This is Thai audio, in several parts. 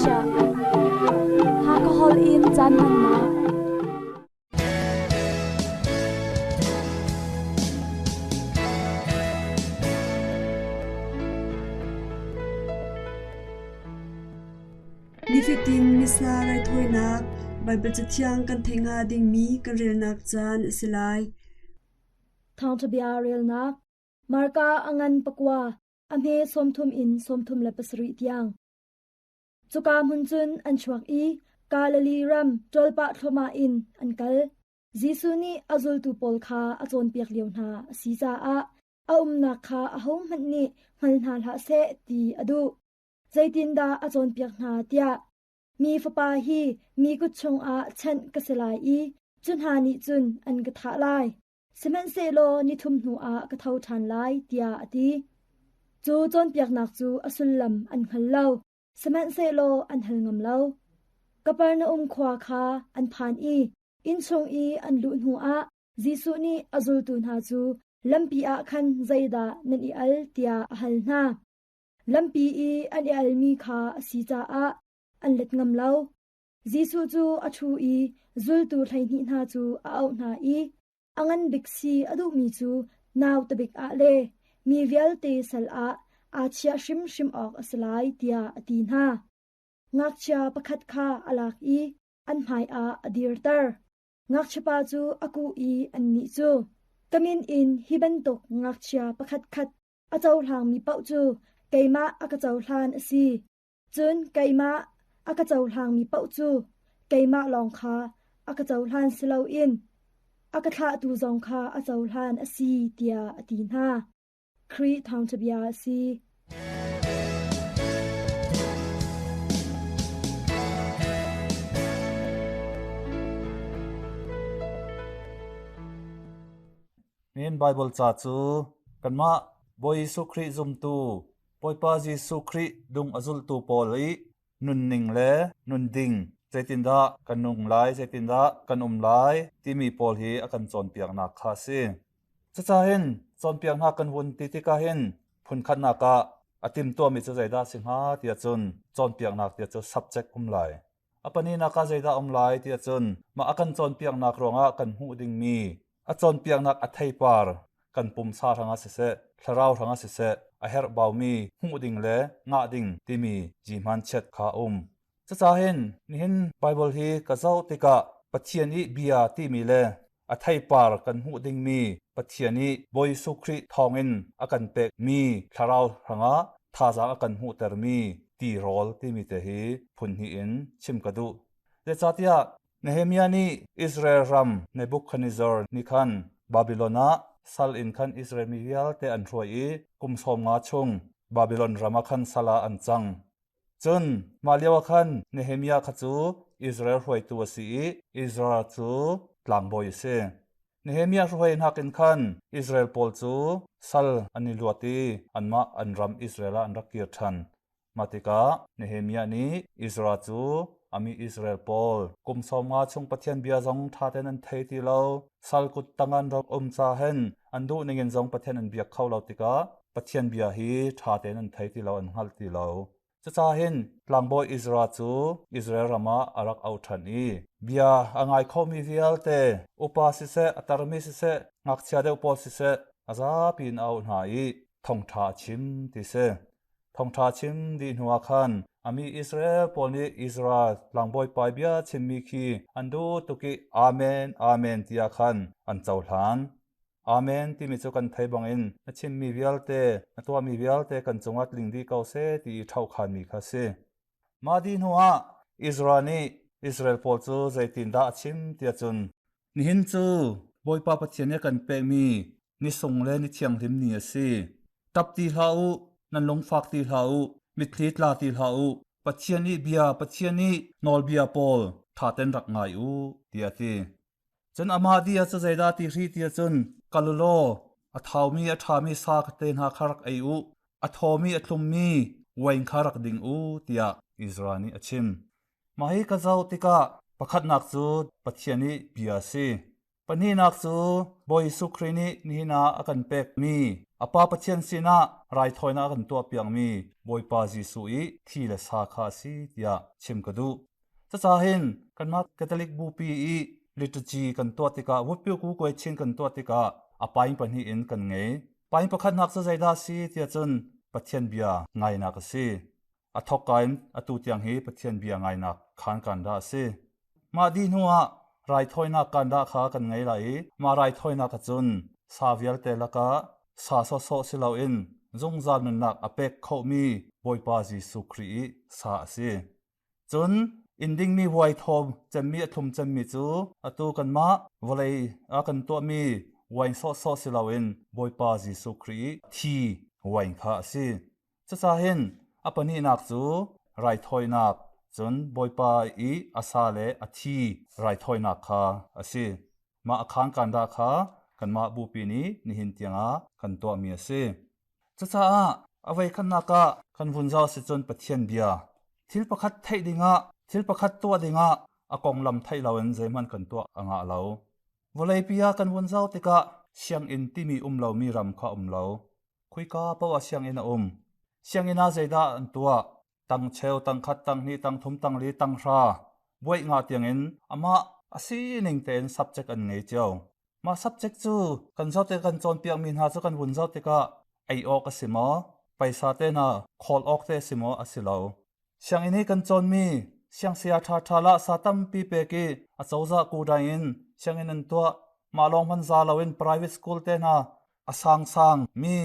sha ha ka hol in chan man na Nifitin misla rai thoinak Bible chatiang kan thenga ding mi kan rel nak chan silai thang to bia rel nak marka angan pakwa amhe somthum in somthum la pasri tiang chuka munchun an chuak I kalali ram tolpa thoma in an kal jisu ni azul tu pol kha achon piak leu na si cha a umna kha a hom man ni hmal na la se ti adu zaitin da achon piak na tia mi fapa hi mi ku chung a chan kaselai I chun ha ni chun an ka tha lai semen se lo ni thum nu a ka thau than lai tia ati chu chon piak nak chu asul lam an khal lo semen se lo an hal ngam lo kapar na khwa kha an phan I in chung I an lu nu a jisu ni azul tu na chu lampi a khan zaida nan I al tia hal na lampi I an I al mi kha si cha a an let ngam lo jisu chu a thu I zul tu thlai ni na chu a au na I angan biksi adu mi chu naw tabik a le mi vial te sal a chia shim shim ok aslai tia ati na ngak chia pakhat kha alak I an mai a adir tar ngak chapa chu aku I an ni chu kamin in hiban tok ngak chia pakhat khat a chaw hlang mi pau chu keima aka chaw hlan asi chun keima aka chaw hlang mi pau chu keima long kha aka chaw hlan silo in aka thla tu zong kha a chaw hlan asi tia ati na khri thang chabia asi nin Bible cha chu kanma boy su khri zum tu poipa Jesu khri dung azul tu poli nun ning le nun ding zaitinda kanung lai zaitinda kanum lai timi pol hi akan chon piak na kha si cha hin chon piak na kan hun ti ka hin phun khat na ka atim to mi cha zaida singha tia chun chon piak na tia chu subject lai apani na ka zaida lai tia chun ma akan chon piak na ronga kan hu ding mi a chon piak nak a thei par kan pum sa ranga se se tharau ranga se se a her baumi hu ding le nga ding timi ji man chet kha cha hin ni hin Bible hi ka zau tika pathian I bia timi le a thei par kan hu ding mi pathian I boy su khri thongin akan pek mi tharau ranga tha za akan hu ter mi ti rol timi te hi phun hi in chim ka du le chatia Nehemiah ni Israel ram Nebuchadnezzar ni khan Babylona sal in khan Israel mi vial te an roi I kum som nga chung Babylon rama khan sala an chang chun maliawa khan Nehemiah kha chu Israel roi tu si Israel chu tlang boy se Nehemiah roi nakin khan Israel pol chu sal ani luati anma an ram Israela an rakir than matika Nehemiah ni Israel chu ami Israel Paul kum somnga chung pathian bia zong thaten an thei ti lo salkut tangan rok cha hen andu ningen zong pathian an biak khau lo tika pathian bia hi thaten an thei ti lo an hal ti lo cha hin tlangboy Israel chu Israel rama arak au than I bia angai khomi vial te upa si se atarmi si se ngak chia de upol si se aza pin au na I thong tha chim ti se thong tha chim di nuwa khan ami Israel poni Israel langboy paibia chimmi khi andu tuki amen amen tia khan an chaw hlan amen ti mi chu kan thei bangin na chimmi vialte na to mi vialte kan chungat lingdi kau se ti thau khan mi kha se madi nuwa Israel pol chu zaitin da chim tia chun ni hin chu boy pa pathian kan pe mi ni song le ni thiang lim ni ase tap ti hlau nan long fak ti hlau mitli tla ti hlau pathiani bia pathiani nol bia pol thaten rak ngai u tiati chun ama dia cha zaida ti ri tia chun kalulo athawmi athami sa khate na kharak ai u athomi atlummi wain kharak ding u tia Israeli achim mahi ka zau tika pakhat nak chu pathiani bia si ปนีนักสูบอยสุครีนินี่นาอากันเป็กมีอปาปเชียนสินะรายถอยนากันตัวเปียงมีบอยปาจิสุอีที่ละสาขาสิยาชิมกดูจะสาเห็นกันมาคาทอลิกบูปีอีลิตจีกันตัวติกาวุฒิกูกวยชินกันตัวติกาอปายปนีอินกันไงปายประคันนักสะใจดาสิที่จนปเชียนเบียไงนักสิอทอกกันอตุตียงฮีปเชียนเบียไงนักขานกันดาสิมาดีนัวรายถอยนักกันดาขากันไงไหลมารายถอยนักจุนซาเวียลเตลกาซาโซโซสิลาอินจงจานนักอเป็กเขามีบอยปาจิสุครีสาสิจุนอินดิ้งมีไวทอมจะมีทุมจะมีจูอตูกันมาวเลยอากันตัวมีไวโซโซสิลาอินบอยปาจิสุครีทีไวข้าสิจะสาเห็นอปนีนักจูรายถอยนักจนบอยปาอีอาซาเลอทีรายถอยนักข้าสิมาอาคารกันดาข้ากันมาบูปีนี้นิหินเตียงกันตัวมีสิจะจ้าเอาไว้ขันนักกันวุ่นเจ้าสิจนปะเทียนเบียทิลประคัดไทยดิงะทิลประคัดตัวดิงะอากองลำไทยเราเอ็นใจมันกันตัวอ่างเราวลัยปียกันวุ่นเจ้าติกะเชียงอินที่มีเรามีรำข้าเราคุยกาเพราะว่าเชียงอินเชียงอินาใจดาอันตัวตั้งเชลตั้งคัดตั้งนี้ตั้งทุมตั้งลีตั้งราบวยงาเตียงอินอามาอาศัยนิ่งเต็น subject อันนี้เจ้ามา subject จูกันเจ้าเตกันจนเปียงมินหาจูกันวุ่นเจ้าติกะไอออกสิมอไปซาเตน่า call ออกเตสิมออาศิลาเชียงอินนี้กันจนมีเชียงเสียทาละสาตัมปีเปกีอาเจ้าจะกูได้ยินเชียงอินตัวมาลองพันซาลาวิน private school เตน่าอาสังมี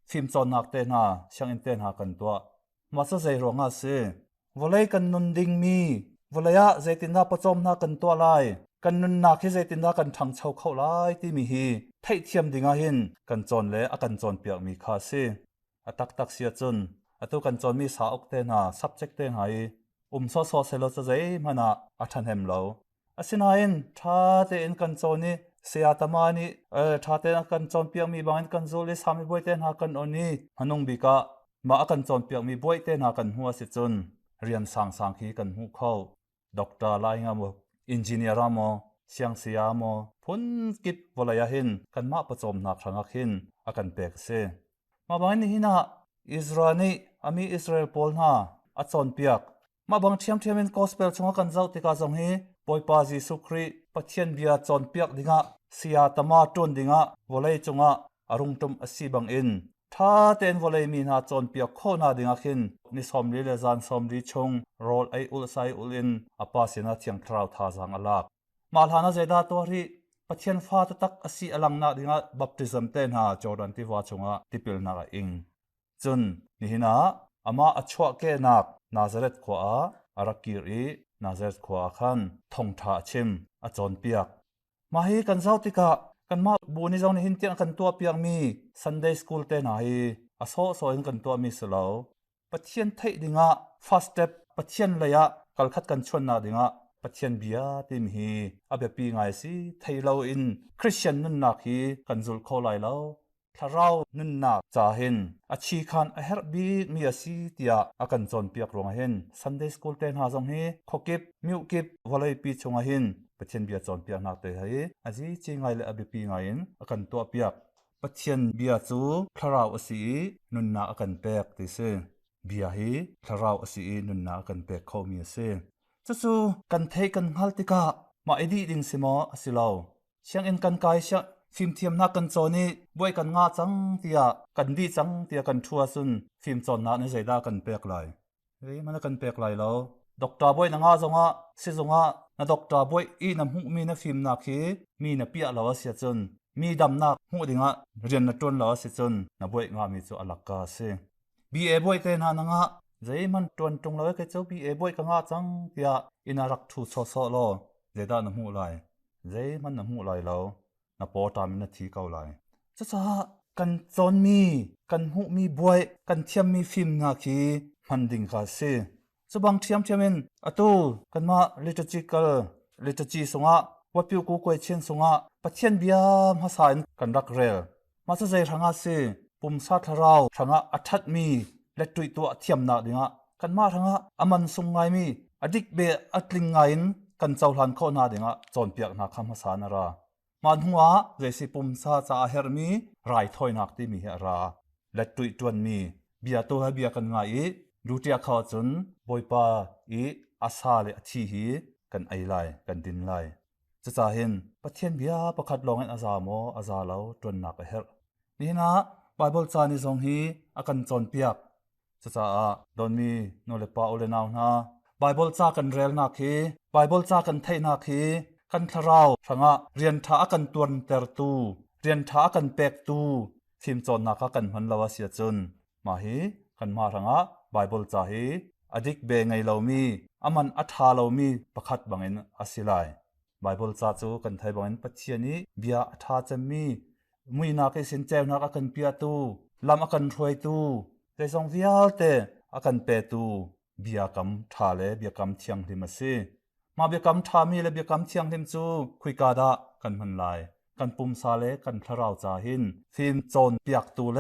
ฟิล์มจนนักเตน่าเชียงอินเตน่ากันตัวมาซะใจรองอาศิวลัยกันนุนดิ่งมีวลัยะใจตินดาประจอมนากันตัวลายกันนุนนักที่ใจตินดากันทังเช่าเข้าลายที่มีฮีไทยเทียมดิ่งหินกันจนเละอากันจนเปียกมีคาศิตักเสียจนตัวกันจนมีสาอกเตน่า subject เตน่าโซเซลจะใจมันทันเห็มเราสินาอินท่าเตอินกันจนนี่เสียตามานี่ท่าเตนกันจนเปียกมีบางกันโจลิสามีบวยเตน่ากันอนี่ฮันงบิกะมากันจนเปียกมีบวยเตน่ากันหัวสิจนเรียนสังขีกันหูเข้าด็อกเตอร์ไลน์งามอินจิเนียร์มอเสียงเสียมอพ้นกิบวลายหินกันมาประจมนักทางหินอากันเปกเซมาบางนี่หินะอิสราเอลอามีอิสราเอลพอลนาอัจฉริยะมาบางเทียมเป็นกอสเปลชงกันเจ้าติกาจงฮีปอยปาจิสุครีปัจเจียนเบียจอนเปียกดิงะเสียตมาตุนดิงะวลัยจงะอารมณ์ตุมอสีบังอินถ้าเต็นวลัยมีนาจอนเปียกโคนาดิงะขินนิสอมลีเลซานสอมลีชงโรลไออุลไซอุลินอปาสินาเทียงคราวทาจังอลากมาลานาเจดาตัวรีปัจเจียนฟ้าตักอสีอลังนาดิงะบัพติซัมเตนหาจอร์ดันติวาชงะติปิลนาอิงจนนี่นะอามาอัชวะเกนักนาซาเรตขวาอารักกิรีนาซาเรตขวาขันทงท่าชิมอาจอนเปียกมาให้กันเจ้าติกะกันมาบูนิจงหินเตียงกันตัวเปียกมีซันเดย์สคูลเตนายอาโซโซอินกันตัวมีสลาวปัจเจียนไทยดิงะฟาสเต็ปปัจเจียนเลยะกัลขัดกันชวนนาดิงะปัจเจียนเบียติมฮีอาเบปีไงสิไทยเราอินคริสเตียนนั่นนักฮีกันจุลโคไลเราถ้าเรานั่นนักจะเห็นอาชีคันเฮร์บีมีอาศัยที่อากันจนเปียกรวงเห็นซันเดย์สคูลเตนหาจงฮีขกิบมิวกิบวลัยปีชงเห็นปัจเจียนเบียจนเปียกนักเตะให้อาจีจิงไงเลยอาเบปีไงอินอากันตัวเปียกปัจเจียนเบียจูคลาวอาศัยนุนนักอากันเปียกติเซเบียฮีคลาวอาศัยนุนนักอากันเปียกเขามีเซจู่กันเทกันฮัลติกะมาเอดีดิงสิมอสิลาวเชียงอินกันไกเชียฟิล์มเทียมนักกันโจนี่บวยกันงาจังเตียกันดีจังเตียกันทัวซุนฟิล์มจนนักในใจได้กันเปียกไหลมันกันเปียกไหลแล้วด็อกเตอร์บวยนางาจงะสิจงะนะด็อกเตอร์บวยอีน้ำหูมีนะฟิล์มนักฮีมีนะเปียแล้วเสียจนมีดำนักหูดิงะเรียนนะจนแล้วเสียจนนะบวยงามีจูอลักกาเซบีเอบวยเตนานางะใจมันตวนตรงเลยก็เจ้าบีเอบวยกังอาจังเตียอินารักทูโซโซโลใจได้น้ำหูไหลใจมันน้ำหูไหลแล้วนับปอตามินาทีเก่าไหลจ้ากันจนมีกันหูมีบวยกันเทียมมีฟิล์มนาคีมันดิ่งกาเซสบังเทียมมินอตูกันมาลิตจีสงะวัดพิวกูกวยเชียนสงะปัจเจียนเบียมหาสายกันรักเรลมาจะใจทางอาเซปุ่มซาทาราวทางอัฐมีและตุยตัวเทียมนาดิงะกันมาทางอามันสงไงมีอดิกเบอัดลิงไงกันเจ้าหลันเข้านาดิงะจนเปียกนาคำหาสานารา มันหัวเรสิปุ่มซาจะเฮรมีไรถอยนักที่มีราและตุยจวนมีเบียตัวเบียกันง่ายดูเตียเขาจนบอยปาอาซาเลทีฮีกันไอไลกันดินไลจะเห็นประเทศเบียประคัดลองอาซาโมอาซาเลาจวนนักเฮรนี่นะไบเบิลจานิซงฮีอากันจนเปียกจะโดนมีโนเลปาโอเลนาวนะไบเบิลจากันเรลนักฮีไบเบิลจากันเทนักฮีกันทราวฟังเรียนท้ากันตวนเตอร์ตูเรียนท้ากันเป็กตูทีมจนนักกันพันลาวเสียจนมาฮีกันมาฟังไบเบิลจาฮีอดิกเบงไงเรามีอามันอัฐาเรามีประคัดบังเอินอาศิลายไบเบิลจาจูกันไทยบังเอินปัจเจียนี้เบียอัฐาจะมีมุยนักสินเจ้านักกันเปียตูลำกันรวยตูใจทรงวิอาเตกันเปตูเบียกำทาเลเบียกำเทียงที่มาซีมาเบียกำทามีและเบียกำเทียงที่จูคุยกาดากันมันลายกันปุ่มซาเลกันพระราจาหินทีมโจนเปียกตูเล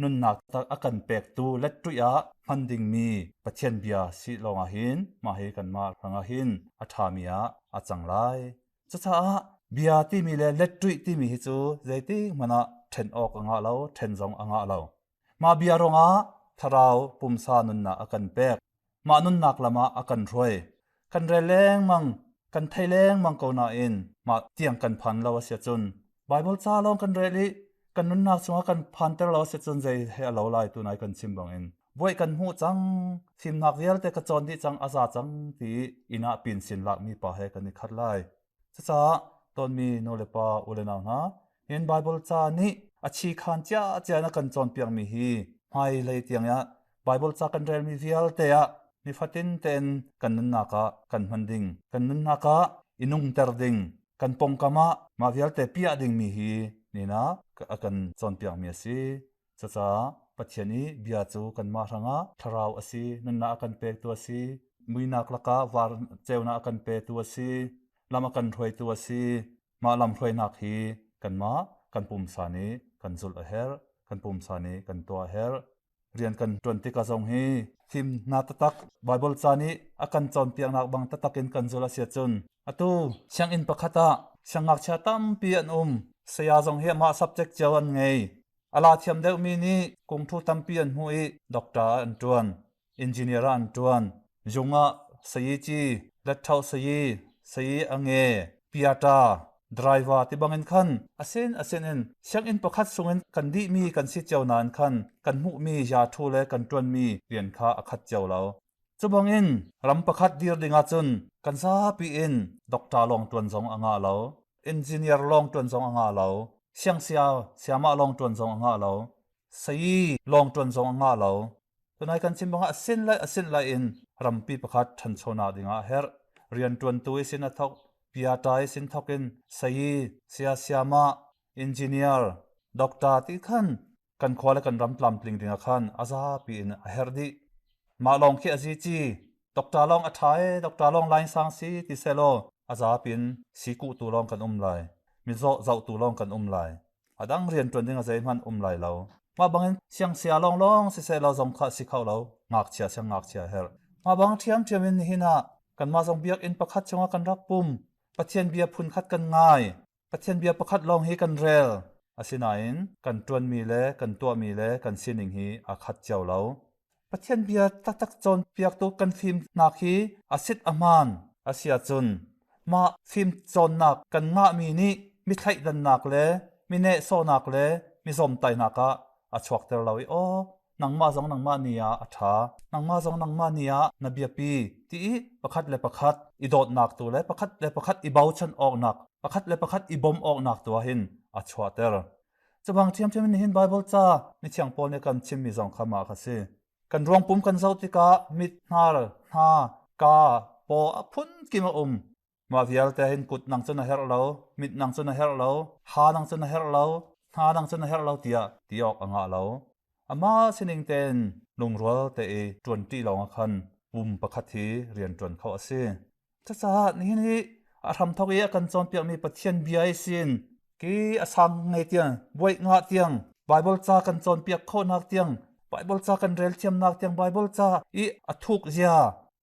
นุนนักตักกันเปกตูและตุยะมันดิ่งมีประเทศเบียสิลองหินมาให้กันมาพังหินอัฐามียอาจังไลจะเบียที่มีและตุยที่มีฮิจูใจที่มันเทนออกอ่างเราเทนจงอ่างเรามาเบียรงทาราวปุ่มซานุนนักกันเปกมานุนนักละมากันรวยกันเรแรงมังกันไทยแรงมังกนาอินมาเตียงกันพันเราเสียจนไบเบิลซาลองกันเรลิกันนุนนักสงกันพันเตอร์เราเสียจนใจให้เราไล่ตัวไหนกันชิมบังอินบ่อยกันหูจังทีมนักเรียนแต่กระจรที่จังอาซาจังที่อินาปินสินลักมีป่าให้กันนิคัดไล่จ้าตอนมีโนเลปาอุเลนานะเห็นไบเบิลซานี่อาชีขันจ้านักกันจรเปียงมีฮีไม่เลยเตียงยะไบเบิลซากันเรลมีเวียลเตะมีฟัตินเตนกันนุนนักกันมันดิงกันนุนนักอินุงเตอร์ดิงกันปงกามาเวียลเตปียดิงมีฮีนี่นะกันจนเปียงมีสิจ้าปัจเจนี้เบียจูกันมาทางทาราวอสีนุนนักกันเปตัวสีมุยนักละกาวาร์เจ้านักกันเปตัวสีลำกันถวยตัวสีมาลำถวยนักฮีกันมากันปุ่มสานีกันจุลเฮร์กันปุ่มสานีกันตัวเฮร์เรียนกันจนติกาจงฮีทีมนาตตักไบเบิลจานีอากันจนเปียงนักบังตตักินกันจุลเสียจนอตูเชียงอินปะคตาเชียงนักเชตัมเปียนเสียจงเฮียมา subject เจวันไงอาลาเทียมเดวมีนี้คงทูตัมเปียนหุยด็อกเตอร์อันจวนอินจิเนียร์อันจวนจงะสยีจีเล็ดเท้าสยีอังเงปิอาตาดรายว่าที่บังเอินขันอาเซนเองเชียงอินประคัดสงเงินกันดีมีกันสิเจ้านานขันกันมุมียาทูเลกันจวนมีเรียนข้าอคัดเจ้าเราจะบังเอินรำประคัดดีร์ดิงาจุนกันซาปีอินด็อกเตอร์ลองจวนสองอ่างเราอินจิเนียร์ลองจวนสองอ่างเราเชียงเสียมาลองจวนสองอ่างเราสยีลองจวนสองอ่างเราตัวนายกันชิมบังอาเซนไลอินรำปีประคัดทันโชนาดิงาเฮร์เรียนจวนตัวสินทอกพิอาตายสินทอกินสยีเสียมาอินจิเนียร์ด็อกเตอร์ที่ขันกันขวาและกันรำลำปลิงดิงขันอาซาปีอินเฮร์ดีมาลองขี้อาจีจีด็อกเตอร์ลองอัฐายด็อกเตอร์ลองไลน์สังสีที่เซโลอาซาปีนสีกูตูลองกันไลมิโซเจ้าตูลองกันไลอดังเรียนจนดิงอาใจมันไลเรามาบังเสียงเสียลองสิเซโลจงข้าสิเข้าเรางักเชียเสียงงักเชียเฮร์มาบังเทียมอินหินะกันมาจงเบียกอินประคัดชงกันรักปุ่มประเทศเบียพุนคัดกันง่ายประเทศเบียประคัดลองให้กันเร็วอาศินัยน์กันจวนมีเล่กันตัวมีเล่กันสินิงฮีอาคัดเจ้าเราประเทศเบียตักจนเปียกตัวกันฟิล์มนักฮีอาศิดอามานอาเซียจนมาฟิล์มจนนักกันง่ามีนี้มิไทยดันนักเล่มิเนโซนักเล่มิสมไตนักะอาชวกเตอร์เราโอนังมาจงนังมาเนียอัฐานังมาจงนังมาเนียนบียปีที่ประคัดเลประคัดอีโดดนักตัวเลประคัดเลประคัดอีเบาชันออกนักประคัดเลประคัดอีบอมออกนักตัวหินอัชวาเตอร์จะบางเทียมที่มันหินไบเบิลจ้าในเชียงปนในกันชิมมีจงขมาคัสิกันรวงปุ่มกันเจ้าติกามิดนาร์ฮากาปอพุ่นกิมามาเวียลแต่หินกุดนังจนเฮร์เรามิดนังจนเฮร์เราฮานังจนเฮร์เราฮานังจนเฮร์เราเตียออกอ่างเราอามาสินิงเตนลงรัวแต่จวนที่ลองคันปุ่มประคัดทีเรียนจวนเขาเสียจ้านี่อาทำทวีกันจนเปียกมีประเทศเบียสินกีอาสังไงเตียงบวยงาเตียงไบเบิลจ้ากันจนเปียกโคนักเตียงไบเบิลจ้ากันเรลเทียมนักเตียงไบเบิลจ้าอาทุกเสีย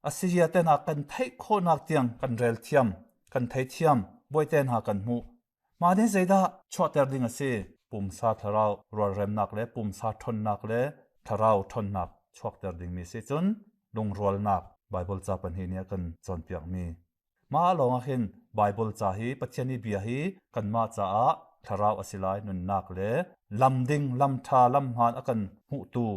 อาเสียแต่นักกันไทยโคนักเตียงกันเรลเทียมกันไทยเทียมบวยเตนหากันหู มาเดใจดาชวดเตอร์ดิงสิปุ่มซาทาราวรัวเรมนักเลปุ่มซาทนนักเลทาราวทนนักชวดเตอร์ดิงมีสิจนลงรัวนักไบเบิลจาปันฮีเนียกันจนเปียกมีมาลองหินไบเบิลจาฮีปัจเจนีเบียฮีกันมาจ้าทาราวอสิไลนุนนักเลลำดิ่งลำทาลำหานอกันหูตู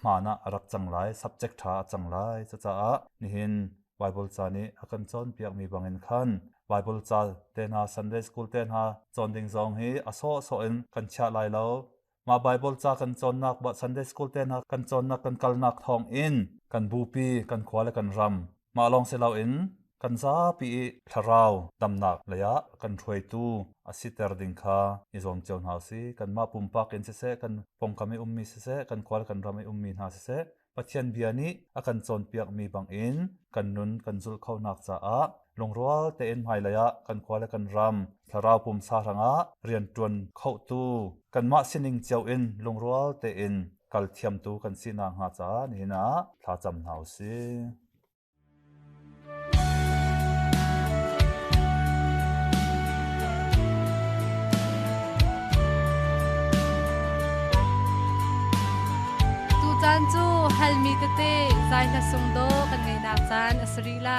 มานะรักจังไร subject ทาจังไรจ้านี่หินไบเบิลจานี้อกันจนเปียกมีบางเงินขันไบเบิลจาเตนหา Sunday School เตนหาจนดิ่งซองฮีอโซเอ็นกันชาไลแล้วมาไบเบิลจากันจนนักบัด Sunday School เตนหากันจนนักกันกัลนักทองอินกันบูปีกันขวาและกันรำมาลองเสลาอินกันซาปีทาราวดำนักเลยะกันถวยตูอาศิเตอร์ดิงคาอิซอมเจ้าหาสิกันมาปุ่มปากกันเสกันปงคำไม่มีเสกันขวาและกันรำไม่มีหาเสปัจเจนเบียนี้อากันจนเปียกมีบางอินกันนุนกันจุลเข้านักจ้าลงรัวเตอินไฮเลยะกันขวาและกันรำทาราวปุ่มสารังเรียนจวนเข้าตูกันมาสินิงเจ้าอินลงรัวเตอินกัลเทียมตูกันสินางหาจ้านี่นะถ้าจำหาสิจานจูฮัลมีเตเต้ใจทัสงโดกันไงนักจานอสรีไล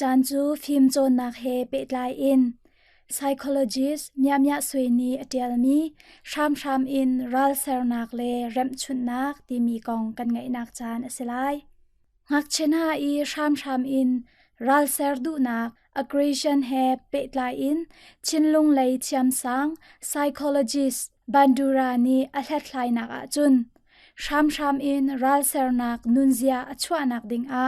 จานจูฟิมโจนนักเฮเปตไลอิน psychologist มสวยนีอเดียลมีชามอินรัลเซอร์นักเลเร็มชุนนักที่มีกองกันไงนักจานเสลายงักเชนาอีชามอินรัลเซอร์ดูนัก aggression เฮเปตไลอินชินลุงเลยเชียมสัง psychologist บันดูรานีอัลเฮตไลนักอาจุนชามอินรัลเซอร์นักนุนเซียอชวนักดิงอา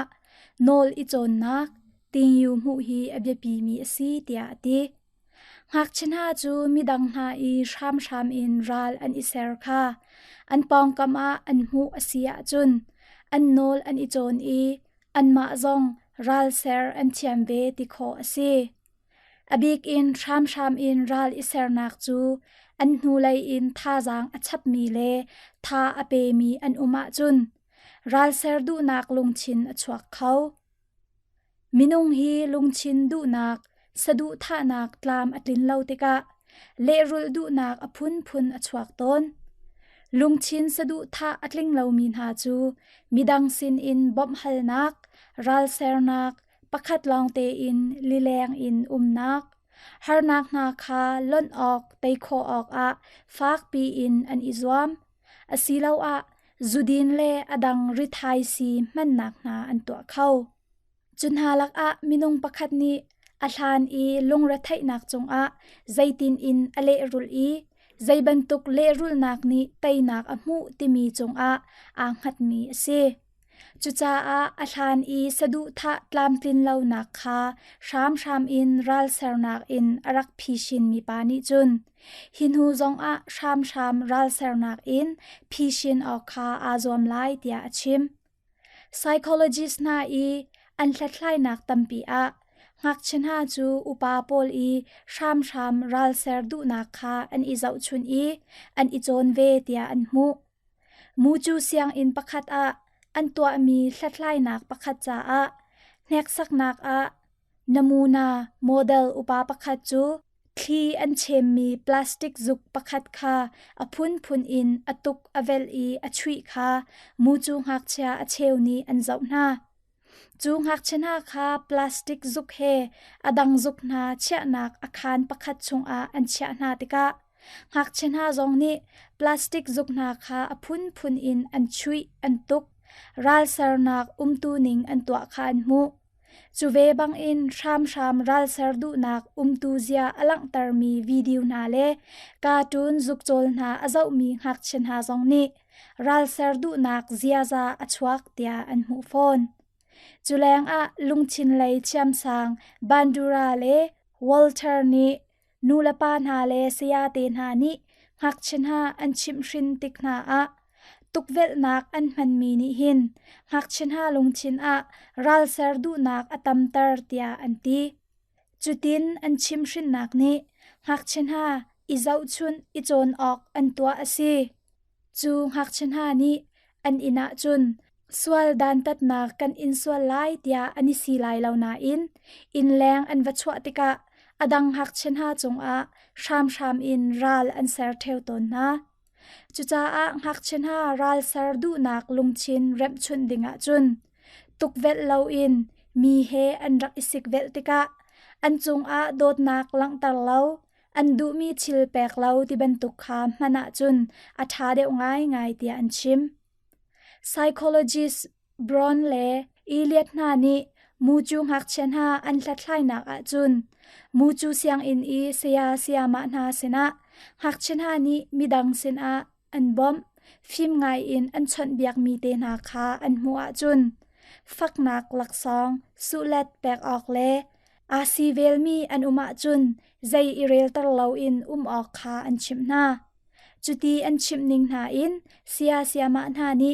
โนลอิจอนนักติงยูมูฮีอเบียปีมีสีเตียตีหักชนะจูมีดังหาอีชามอินรัลอันอิเซร์คาอันปองกามาอันมูอเสียจุนอันโนลอันอิจอนอีอันมาซองรัลเซร์อันเทียมเวติโคอสีอบิกอินชามอินรัลอิเซร์นักจูอันนูไลอินท่าจางอัชับมีเลท่าอเปมีอันอุมาจุนรัลเซร์ดูนักลุงชินอชวกเขามินุงฮีลุงชินดูนักสะดุท่านักตามอัดลินเลาติกะเลรุลดูนักอพุนอชวกตนลุงชินสะดุท่าอัดลิงเลามีนหาจูมิดังสินอินบอมฮัลนักรัลเซร์นักปักขัดลองเตอินลิแรงอินนักฮาร์นักนาคาล้นออกไตโคออกอะฟากปีอินอันอิซวมอสีเลาอะจูดินเลอดังริทายซีมันนักนาอันตัวเขาจุนหาลักอะมินุงปักขัดนี้อาทานอีลงระไทนักจงอะใจตินอินอเลรุลอีใจบรรทุกเลรุลนักนี้ไตนักอมูติมีจงอะอ่างหัดมีเสจุจ้าอาทานอีสะดุทะตามตินเลานักคาชามอินรัลเซร์นักอินอรักพีชินมีปานิจุนหินหูจงอะชามรัลเซร์นักอินพีชินออกคาอาจวมไลเตียชิม psychologist นาอีอันลัดไลนักตัมปีอะงักชนะจูอุปาโปลอีชามรัลเซร์ดูนักคาอันอิเจ้าชุนอีอันอิจอนเวเตียอันมูจูเสียงอินปักขัดอะอันตัวมีลัดไลนักปักขัดจ้าอะเนกสักนักอะนมูนาโมเดลอุปาปักขัดจูทีอันเชมมีพลาสติกจุกปักขัดคาอพุนอินอตุกอเวลอีอชวีคามูจูงักเชียอเชวนีอันเจ้าหน้าจูงักชนะคาพลาสติกจุกเฮอดังจุกนาเชียนักอาคารปักขัดชงอาอันเชียนาติกะงักชนะจงนี้พลาสติกจุกนาคาอพุนอินอันชวีอันตุกรัลเซอร์นักตูนิงอันตัวคานมูจูเวบังอินชามรัลเซอร์ดูนักตูเซียอลังตารมีวิดีโอนาเลการ์ตูนจุกโจลนาอาเจ้ามีหักชนะจงนี้รัลเซอร์ดูนักเซียซาอชวักเตียอันหูฟอนจุแรงอะลุงชินเลยเชียมสังบันดูราเลวอลเทอร์นีนูลปานาเลเซียเตนหานิหักชนะอันชิมชินติกนาอะตุกเวลนักอันมันมีนิหินหักชนะลุงชินอะรัลเซอร์ดูนักอตัมเตอร์เตียอันตีจุดินอันชิมชินนักนี้หักชนะอิเจ้าชุนอิจอนออกอันตัวอสีจูหักชนะนี้อันอินาจุนสวลดันตัดนักกันอินสวลไลเตียอันนิสีไลเหล่านาอินแรงอันวัชวติกะอดังหักชนะจงอะชามอินรัลอันเซอร์เทวตนนะจุจ้าอะหักชนะรัลเซอร์ดูนักลุงชินเร็มชุนดิงะจุนตุกเวลเลาอินมีเฮอันรักอิสิกเวลติกะอันจงอะโดดนักลังตาเลาอันดูมีชิลเปกเลาที่เป็นตุกคามมานะจุนอัฐาเดวง่ายเตียอันชิมpsychologist Bron le Eliot na ni muju ngak chen ha an thlai nak a chun muju siang in I sia ma na sena ngak chen ha ni midang sen a an bom phim ngai in an chon biak mi te na kha an mu a chun fak nak lak song sulet pek ok le a si vel mi an uma chun zai irel tar lo in ok kha an chim na chuti an chim ning na in sia ma na ni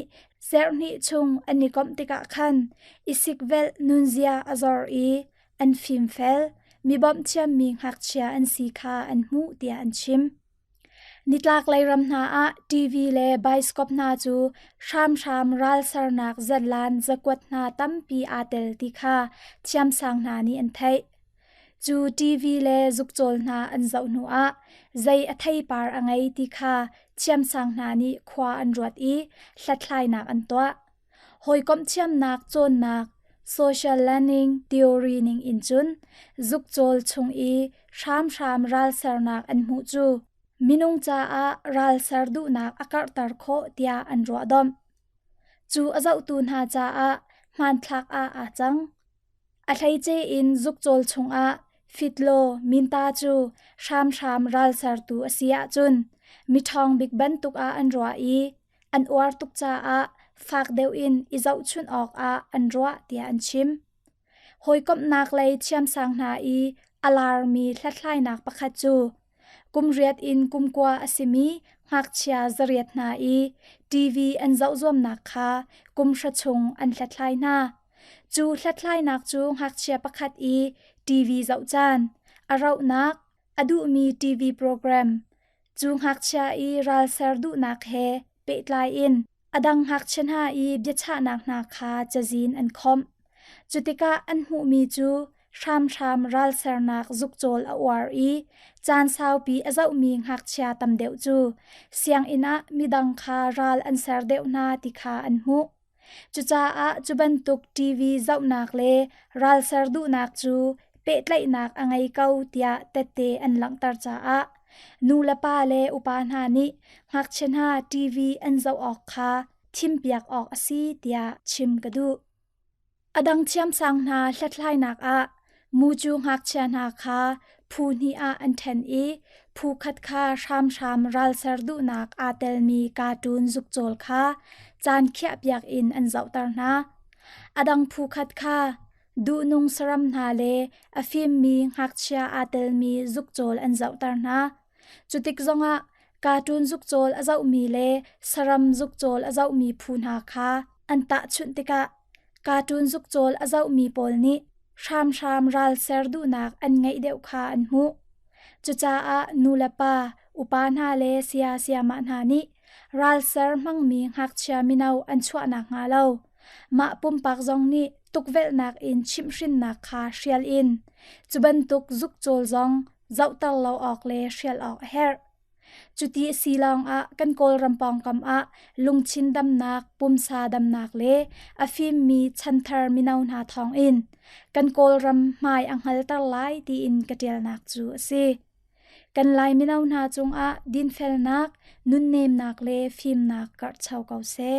Zerni chung anikom tika khan isik vel nunzia azor I an film fel mi bom chiam mi hak chia an si kha an mu tia an chim nitlak lai ram na a TV le bioscope na chu sham ral sarnak zadlan zakwat na tampi atel ti kha chiam sang na ni an thai chu TV le zukchol na an zau nu a zai a thai par angai ti kha chiam sang na ni khwa an ruat I hlathlai nak an toa hoi kom chiam nak chon nak social learning theory ning in chun zuk chol chung i sham ral sarnak an mu chu minung cha a ral sardu nak akar tar kho tia an ro dom chu azau tun ha cha a man thlak a chang a thlai che in zuk chol chung a fitlo minta chu sham ral sar tu asia chun mi thong big ban tuk a an ro i an war tuk cha a fak deu in izau chun ok a an ro tia an chim hoi kop nak lei chiam sang na i alarmi thlai nak pakhat chu kum riat in kum kwa asimi ngak chia zariat na i tv an zau zom nak kha kum sha chung an thlai na chu thlai nak chu ngak chia pakhat i tv zau chan arau nak adu mi tv program chu ngak chia i ral sar du nak he pe tlai in adang hak chen ha i byacha nak na kha chazin an khom chutika an hu mi chu sham ral sar nak zuk chol a war i chan sau pi azau mi ngak chia tam deu chu siang ina midang kha ral an sar deu na ti kha an hu chu cha a chuban tuk tv zau nak le ral sar du nak chu pe tlai nak angai kau tia tete an lang tar cha a nu la pa le upan ha ni ngak chen ha tv an zau ok kha thim piak ok asi tia chim kadu adang chiam sang na thlai nak a mu chu ngak chen ha kha phu ni a an then e phu khat kha sham ral sar du nak a tel mi cartoon zuk chol kha chan khya piak in an zau tar na adang phu khat kha du nung saram na le a film mi ngak chia a tel mi zuk chol an zau tar na chutik zonga cartoon zuk chol azau mi le saram zuk chol azau mi phu na kha an ta chun tika cartoon zuk chol azau mi pol ni sham ral ser du nak an ngai deu kha an hu chucha a nulapa upan ha le sia ma na ni ral ser mang mi ngak chia minau an chwa nak nga lo ma pum pak zong ni tukvel nak in chimshin nak kha shrial in chuban tuk zuk chol zong zau tal lo ok le shrial ok her chuti silang a kan kol rampong kam a lungchin dam nak pumsa dam nak le a fim mi chanthar minau na thong in kan kol ram mai anghal tar lai ti in katel nak chu si kan lai minau na chung a din fel nak nun nem nak le fim nak kar chau kau se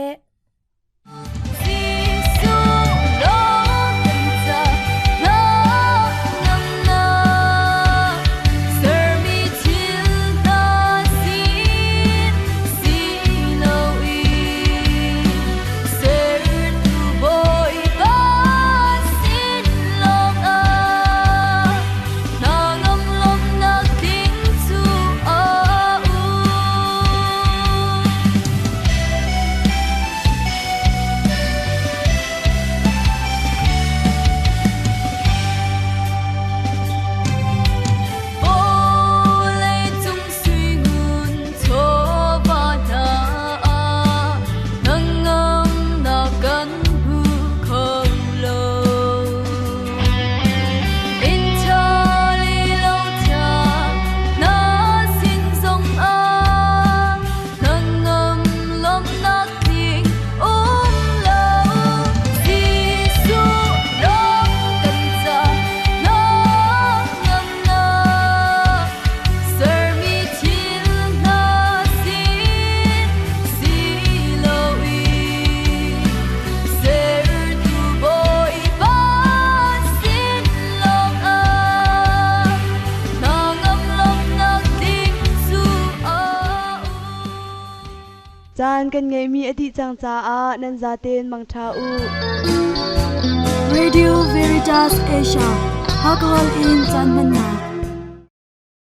จานกันไงมีอดีจังจาอานันจาเตนมังทาอู Radio Veritas Asia Hakol in Chanmana